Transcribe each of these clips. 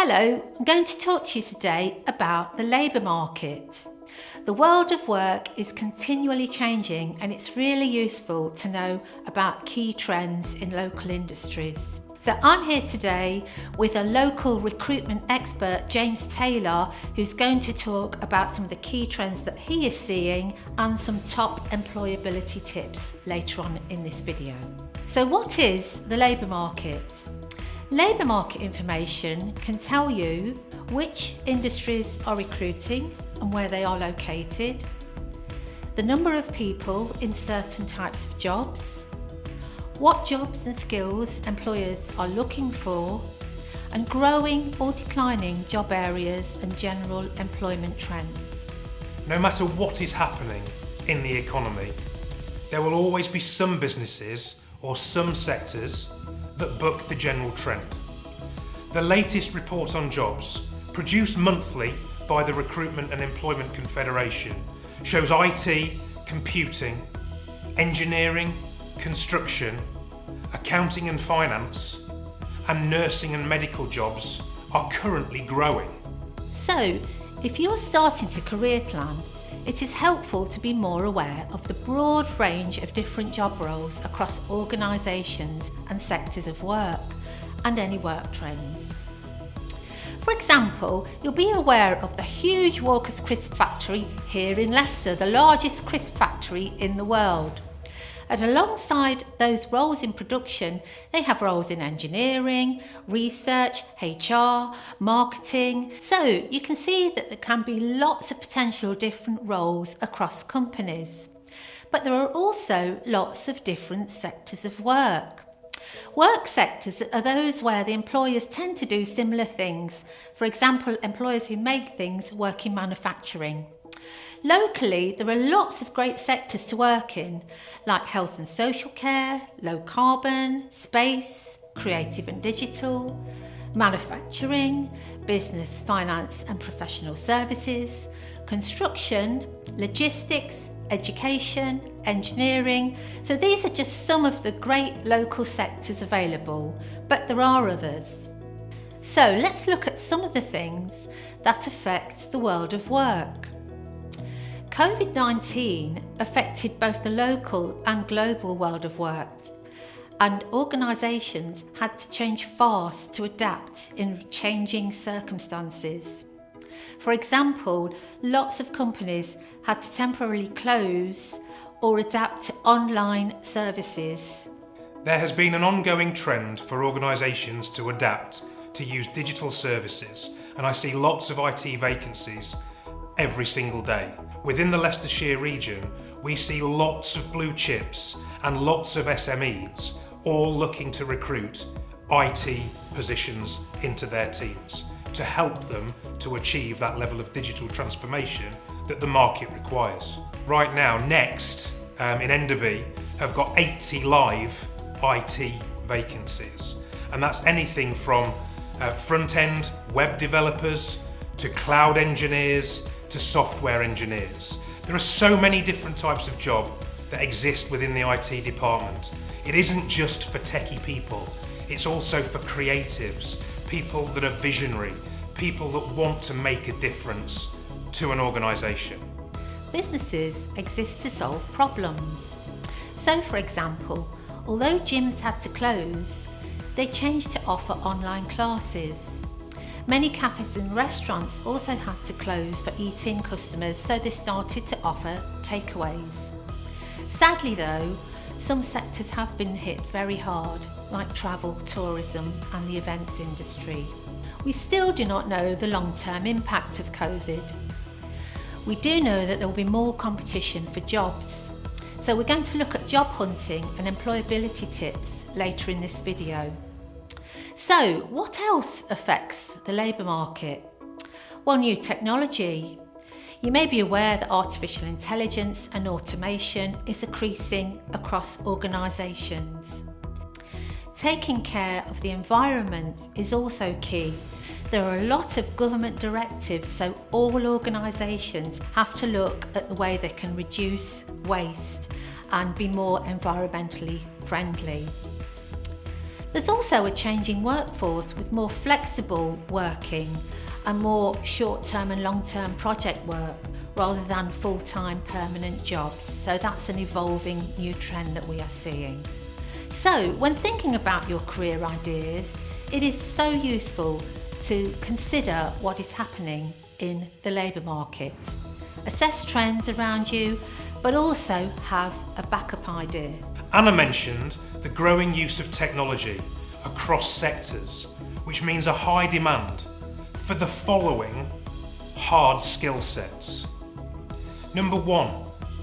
Hello, I'm going to talk to you today about the labour market. The world of work is continually changing and it's really useful to know about key trends in local industries. So I'm here today with a local recruitment expert, James Taylor, who's going to talk about some of the key trends that he is seeing and some top employability tips later on in this video. So what is the labour market? Labour market information can tell you which industries are recruiting and where they are located, the number of people in certain types of jobs, what jobs and skills employers are looking for, and growing or declining job areas and general employment trends. No matter what is happening in the economy, there will always be some businesses or some sectors that buck the general trend. The latest report on jobs, produced monthly by the Recruitment and Employment Confederation, shows IT, computing, engineering, construction, accounting and finance, and nursing and medical jobs are currently growing. So, if you are starting to career plan, it is helpful to be more aware of the broad range of different job roles across organisations and sectors of work, and any work trends. For example, you'll be aware of the huge Walker's Crisp factory here in Leicester, the largest crisp factory in the world. And alongside those roles in production, they have roles in engineering, research, HR, marketing. So you can see that there can be lots of potential different roles across companies. But there are also lots of different sectors of work. Work sectors are those where the employers tend to do similar things. For example, employers who make things work in manufacturing. Locally, there are lots of great sectors to work in, like health and social care, low carbon, space, creative and digital, manufacturing, business, finance and professional services, construction, logistics, education, engineering. So these are just some of the great local sectors available, but there are others. So let's look at some of the things that affect the world of work. COVID-19 affected both the local and global world of work, and organisations had to change fast to adapt in changing circumstances. For example, lots of companies had to temporarily close or adapt to online services. There has been an ongoing trend for organisations to adapt to use digital services, and I see lots of IT vacancies every single day. Within the Leicestershire region, we see lots of blue chips and lots of SMEs all looking to recruit IT positions into their teams to help them to achieve that level of digital transformation that the market requires. Right now, Next in Enderby have got 80 live IT vacancies, and that's anything from front-end web developers to cloud engineers to software engineers. There are so many different types of job that exist within the IT department. It isn't just for techie people, it's also for creatives, people that are visionary, people that want to make a difference to an organisation. Businesses exist to solve problems. So for example, although gyms had to close, they changed to offer online classes. Many cafes and restaurants also had to close for eat-in customers, so they started to offer takeaways. Sadly though, some sectors have been hit very hard, like travel, tourism and the events industry. We still do not know the long-term impact of COVID. We do know that there will be more competition for jobs. So we're going to look at job hunting and employability tips later in this video. So what else affects the labour market? Well, new technology. You may be aware that artificial intelligence and automation is increasing across organisations. Taking care of the environment is also key. There are a lot of government directives, so all organisations have to look at the way they can reduce waste and be more environmentally friendly. There's also a changing workforce with more flexible working and more short-term and long-term project work rather than full-time permanent jobs. So that's an evolving new trend that we are seeing. So when thinking about your career ideas, it is so useful to consider what is happening in the labour market. Assess trends around you, but also have a backup idea. Anna mentioned the growing use of technology across sectors, which means a high demand for the following hard skill sets. Number 1,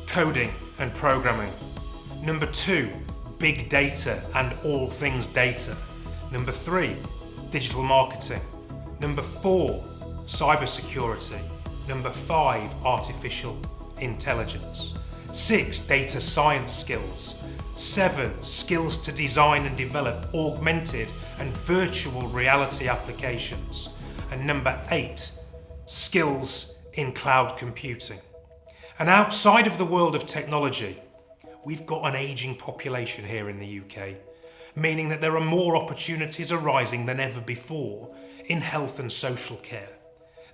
coding and programming. Number 2, big data and all things data. Number 3, digital marketing. Number 4, cybersecurity. Number 5, artificial intelligence. 6, data science skills. 7, skills to design and develop augmented and virtual reality applications. And number 8, skills in cloud computing. And outside of the world of technology, we've got an ageing population here in the UK, meaning that there are more opportunities arising than ever before in health and social care.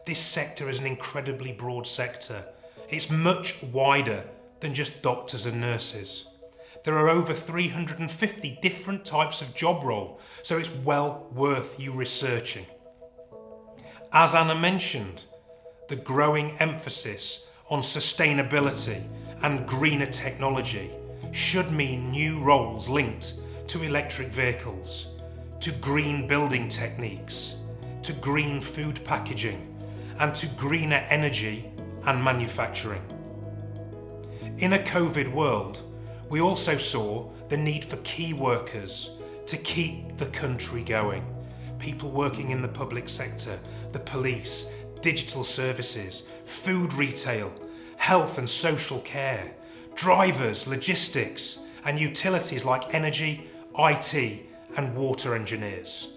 This sector is an incredibly broad sector. It's much wider than just doctors and nurses. There are over 350 different types of job role, so it's well worth you researching. As Anna mentioned, the growing emphasis on sustainability and greener technology should mean new roles linked to electric vehicles, to green building techniques, to green food packaging, and to greener energy and manufacturing. In a COVID world, we also saw the need for key workers to keep the country going. People working in the public sector, the police, digital services, food retail, health and social care, drivers, logistics, and utilities like energy, IT, and water engineers.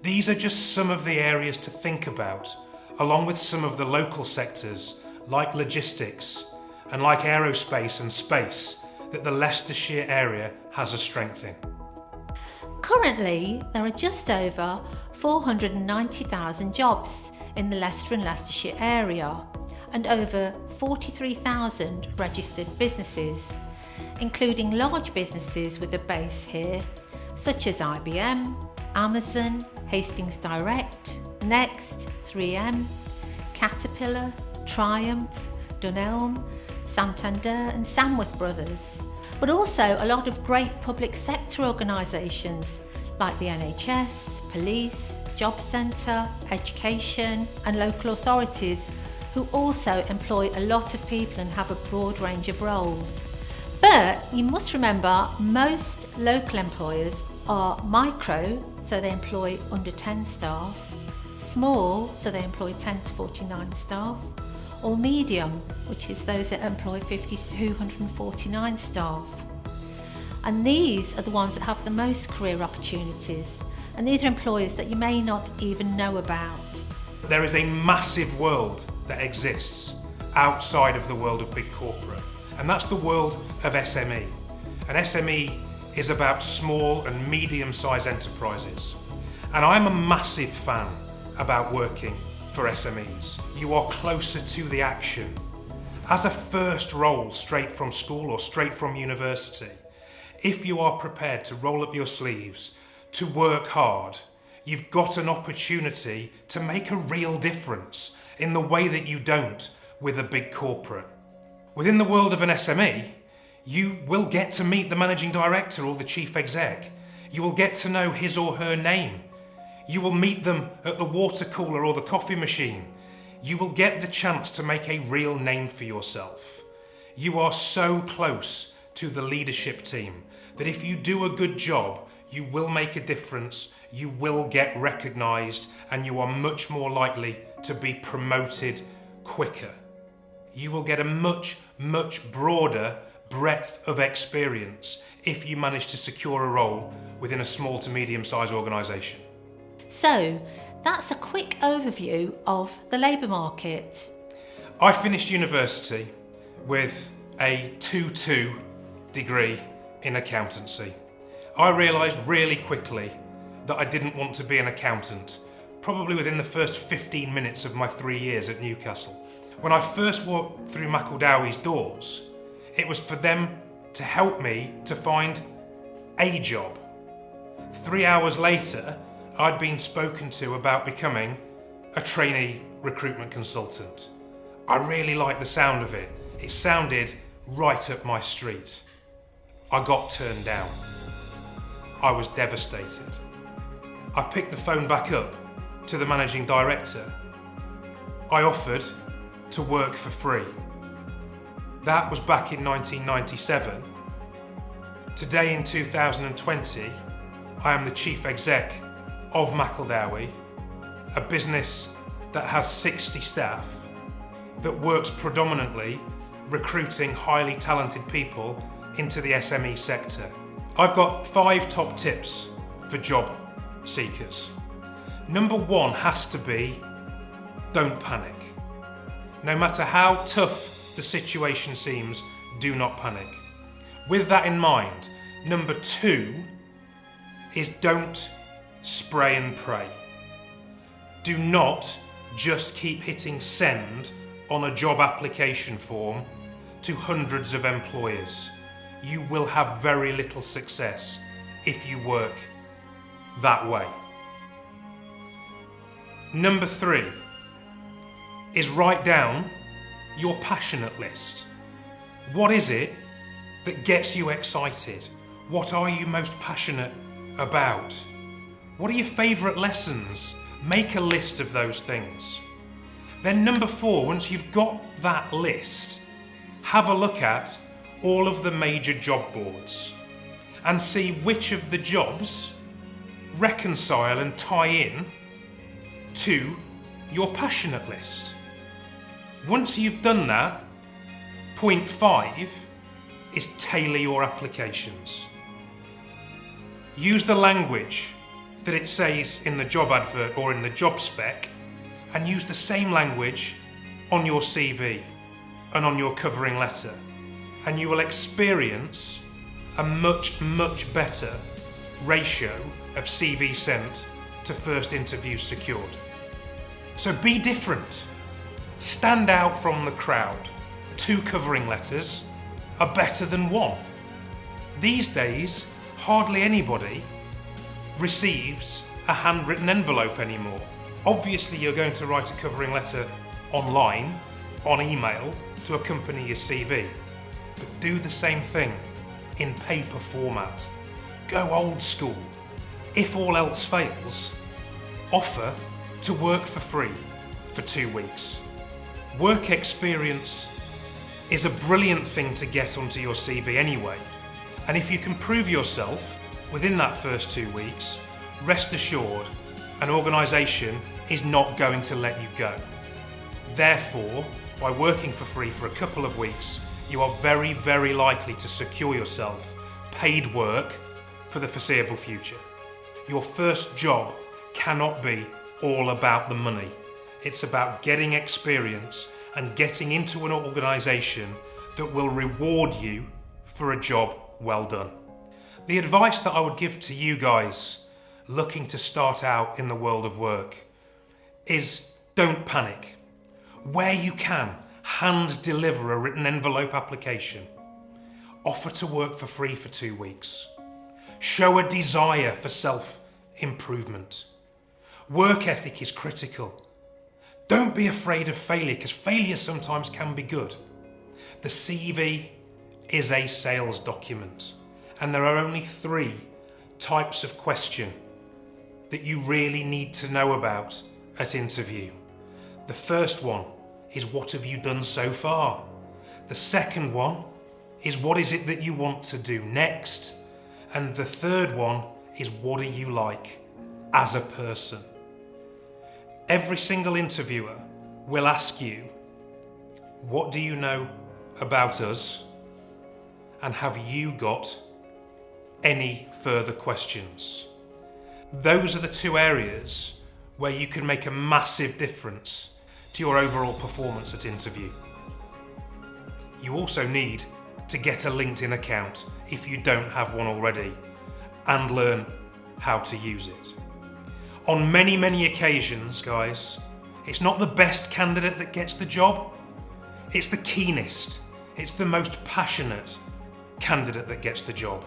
These are just some of the areas to think about, along with some of the local sectors like logistics and like aerospace and space that the Leicestershire area has a strength in. Currently, there are just over 490,000 jobs in the Leicester and Leicestershire area and over 43,000 registered businesses, including large businesses with a base here, such as IBM, Amazon, Hastings Direct, Next, 3M, Caterpillar, Triumph, Dunelm, Santander and Samworth Brothers, but also a lot of great public sector organisations like the NHS, police, job centre, education and local authorities who also employ a lot of people and have a broad range of roles. But you must remember most local employers are micro, so they employ under 10 staff, small, so they employ 10 to 49 staff, or medium, which is those that employ 50 to 249 staff. And these are the ones that have the most career opportunities, and these are employers that you may not even know about. There is a massive world that exists outside of the world of big corporate, and that's the world of SME. And SME is about small and medium-sized enterprises. And I'm a massive fan about working for SMEs. You are closer to the action. As a first role straight from school or straight from university, if you are prepared to roll up your sleeves, to work hard, you've got an opportunity to make a real difference in the way that you don't with a big corporate. Within the world of an SME, you will get to meet the managing director or the chief exec. You will get to know his or her name. You will meet them at the water cooler or the coffee machine. You will get the chance to make a real name for yourself. You are so close to the leadership team that if you do a good job, you will make a difference, you will get recognised, and you are much more likely to be promoted quicker. You will get a much broader breadth of experience if you manage to secure a role within a small to medium-sized organisation. So, that's a quick overview of the labour market. I finished university with a 2-2 degree in accountancy. I realised really quickly that I didn't want to be an accountant, probably within the first 15 minutes of my 3 years at Newcastle. When I first walked through McEldowy's doors, it was for them to help me to find a job. 3 hours later, I'd been spoken to about becoming a trainee recruitment consultant. I really liked the sound of it. It sounded right up my street. I got turned down. I was devastated. I picked the phone back up to the managing director. I offered to work for free. That was back in 1997. Today in 2020, I am the chief exec of McEldowy, a business that has 60 staff that works predominantly recruiting highly talented people into the SME sector. I've got 5 top tips for job seekers. Number 1 has to be, don't panic. No matter how tough the situation seems, do not panic. With that in mind, number 2 is don't spray and pray. Do not just keep hitting send on a job application form to hundreds of employers. You will have very little success if you work that way. Number 3 is write down your passionate list. What is it that gets you excited? What are you most passionate about? What are your favourite lessons? Make a list of those things. Then number 4, once you've got that list, have a look at all of the major job boards and see which of the jobs reconcile and tie in to your passionate list. Once you've done that, point 5 is tailor your applications. Use the language that it says in the job advert or in the job spec, and use the same language on your CV and on your covering letter, and you will experience a much, much better ratio of CV sent to first interview secured. So be different. Stand out from the crowd. 2 covering letters are better than 1. These days, hardly anybody receives a handwritten envelope anymore. Obviously, you're going to write a covering letter online, on email, to accompany your CV. But do the same thing in paper format. Go old school. If all else fails, offer to work for free for 2 weeks. Work experience is a brilliant thing to get onto your CV anyway. And if you can prove yourself within that first 2 weeks, rest assured, an organisation is not going to let you go. Therefore, by working for free for a couple of weeks, you are very, very likely to secure yourself paid work for the foreseeable future. Your first job cannot be all about the money. It's about getting experience and getting into an organisation that will reward you for a job well done. The advice that I would give to you guys looking to start out in the world of work is don't panic. Where you can, hand deliver a written envelope application. Offer to work for free for 2 weeks. Show a desire for self-improvement. Work ethic is critical. Don't be afraid of failure, because failure sometimes can be good. The CV is a sales document, and there are only 3 types of question that you really need to know about at interview. The first one is, what have you done so far? The second one is, what is it that you want to do next? And the third one is, what are you like as a person? Every single interviewer will ask you, what do you know about us? And have you got any further questions? Those are the 2 areas where you can make a massive difference to your overall performance at interview. You also need to get a LinkedIn account if you don't have one already. and learn how to use it. On many, many occasions, guys, it's not the best candidate that gets the job, it's the keenest, it's the most passionate candidate that gets the job.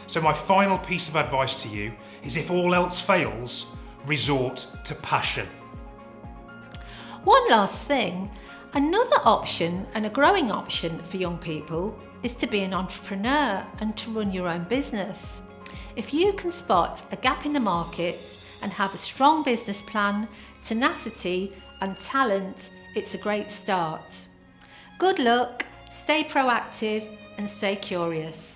So my final piece of advice to you is, if all else fails, resort to passion. One last thing, another option, and a growing option for young people, is to be an entrepreneur and to run your own business. If you can spot a gap in the market and have a strong business plan, tenacity and talent, it's a great start. Good luck, stay proactive and stay curious.